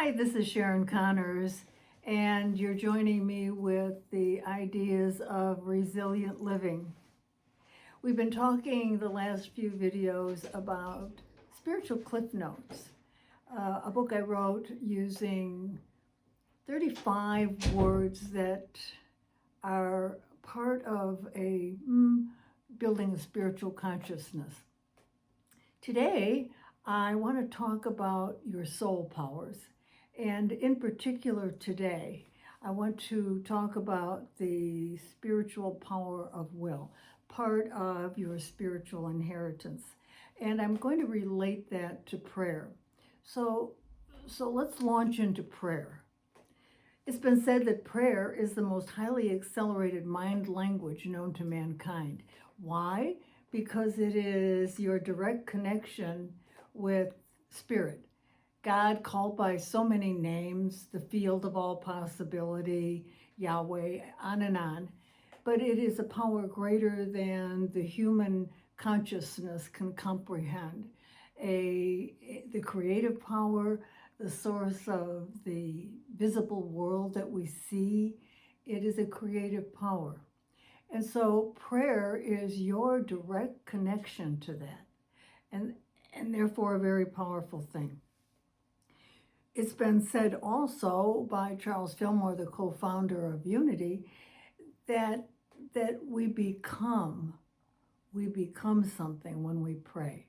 Hi, this is Sharon Connors, and you're joining me with the ideas of resilient living. We've been talking the last few videos about spiritual cliff notes, a book I wrote using 35 words that are part of a building a spiritual consciousness. Today, I want to talk about your soul powers. And in particular today, I want to talk about the spiritual power of will, part of your spiritual inheritance. And I'm going to relate that to prayer. So let's launch into prayer. It's been said that prayer is the most highly accelerated mind language known to mankind. Why? Because it is your direct connection with spirit. God, called by so many names, the field of all possibility, Yahweh, on and on. But it is a power greater than the human consciousness can comprehend. The creative power, the source of the visible world that we see, it is a creative power. And so prayer is your direct connection to that, and therefore a very powerful thing. It's been said also by Charles Fillmore, the co-founder of Unity, that we become something when we pray.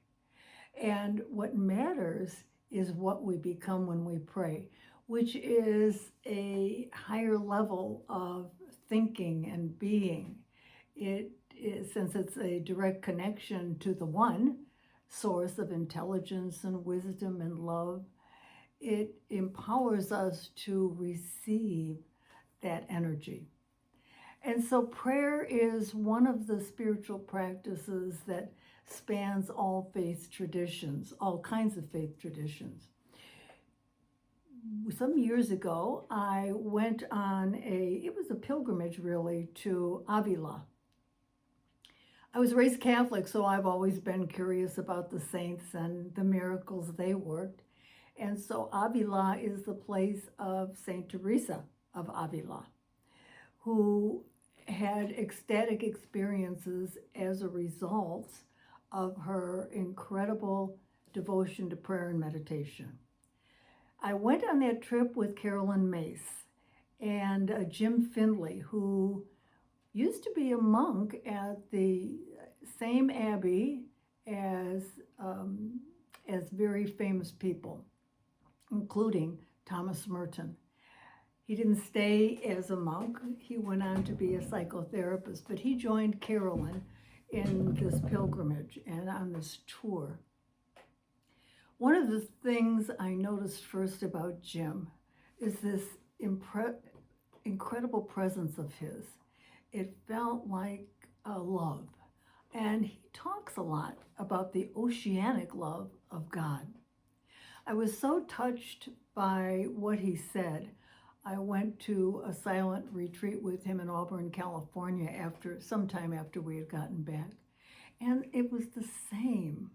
And what matters is what we become when we pray, which is a higher level of thinking and being. It is, since it's a direct connection to the one source of intelligence and wisdom and love, it empowers us to receive that energy. And so prayer is one of the spiritual practices that spans all faith traditions, all kinds of faith traditions. Some years ago, I went on it was a pilgrimage really, to Avila. I was raised Catholic, so I've always been curious about the saints and the miracles they worked. And so Avila is the place of Saint Teresa of Avila, who had ecstatic experiences as a result of her incredible devotion to prayer and meditation. I went on that trip with Carolyn Mace and Jim Findlay, who used to be a monk at the same abbey as very famous people, including Thomas Merton. He didn't stay as a monk. He went on to be a psychotherapist, but he joined Carolyn in this pilgrimage and on this tour. One of the things I noticed first about Jim is this incredible presence of his. It felt like a love. And he talks a lot about the oceanic love of God. I was so touched by what he said. I went to a silent retreat with him in Auburn, California, sometime after we had gotten back. And it was the same.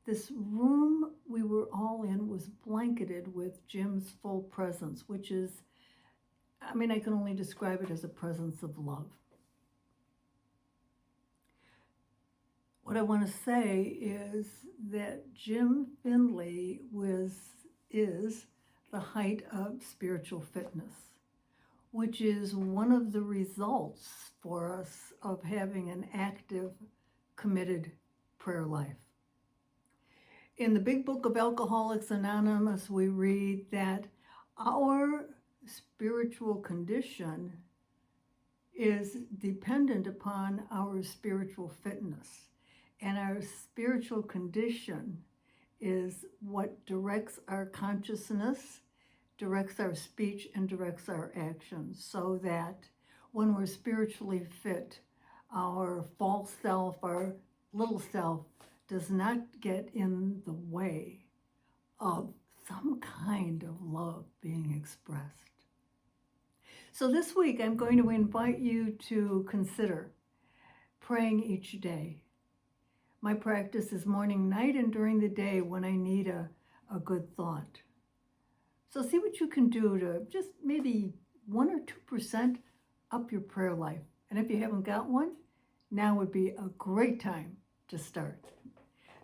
This room we were all in was blanketed with Jim's full presence, which is, I can only describe it as a presence of love. What I want to say is that Jim Findlay is the height of spiritual fitness, which is one of the results for us of having an active, committed prayer life. In the Big Book of Alcoholics Anonymous, we read that our spiritual condition is dependent upon our spiritual fitness. And our spiritual condition is what directs our consciousness, directs our speech, and directs our actions, so that when we're spiritually fit, our false self, our little self, does not get in the way of some kind of love being expressed. So this week, I'm going to invite you to consider praying each day. My practice is morning, night, and during the day when I need a good thought. So see what you can do to just maybe 1 or 2% up your prayer life. And if you haven't got one, now would be a great time to start.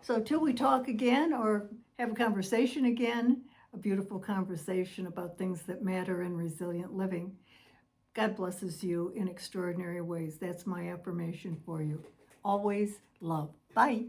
So till we talk again or have a conversation again, a beautiful conversation about things that matter in resilient living, God blesses you in extraordinary ways. That's my affirmation for you. Always love. Bye.